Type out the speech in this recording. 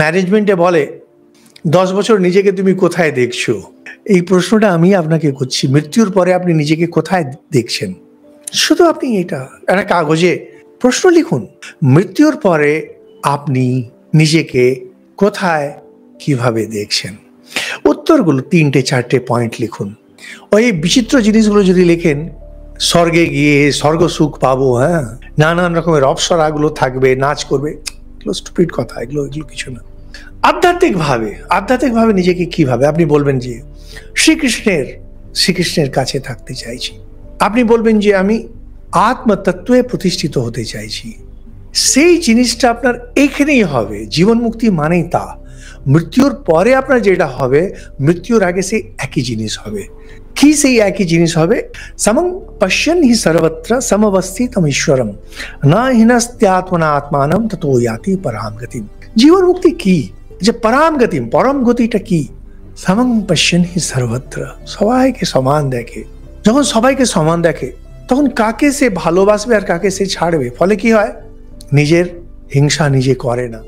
ম্যানেজমেন্টে বলে 10 বছর নিজেকে তুমি কোথায় দেখছো? এই প্রশ্নটা আমি আপনাকে করছি, মৃত্যুর পরে আপনি নিজেকে কোথায় দেখছেন? শুধু আপনি এটা একটা কাগজে প্রশ্ন লিখুন, মৃত্যুর পরে আপনি নিজেকে কোথায় কিভাবে দেখছেন? উত্তরগুলো 3-4 পয়েন্ট লিখুন। ওই বিচিত্র জিনিসগুলো যদি লেখেন, স্বর্গে গিয়ে স্বর্গ সুখ পাবো, হ্যাঁ, নানান রকমের অপসরাগুলো থাকবে, নাচ করবে, এগুলো স্টুপিড কথা, এগুলো কিছু না। আধ্যাত্মিকভাবে নিজেকে কিভাবে আপনি বলবেন যে শ্রীকৃষ্ণের কাছে থাকতে চাইছি, আপনি বলবেন যে আমি আত্মতত্ত্বে প্রতিষ্ঠিত হতে চাইছি। সেই জিনিসটা আপনার এইখানেই হবে। জীবন মুক্তি মানেই তা। মৃত্যুর পরে আপনার যেটা হবে, মৃত্যুর আগে সেই একই জিনিস হবে। কি সেই একই জিনিস হবে? সমং পশ্যন হি সর্বত্র সমবস্থিতম ঈশ্বরম না হিনস্ত্যাত্মনা আত্মানম ততো ইয়াতি পরাম গতিম। জীবন মুক্তি কি? যে পরাম গতিম, পরম গতিটা কি? সমং পশ্যন হি সর্বত্র, সবাইকে সমান দেখে। যখন সবাইকে সমান দেখে তখন কাকে সে ভালোবাসবে আর কাকে সে ছাড়বে? ফলে কি হয়? নিজের হিংসা নিজে করে না।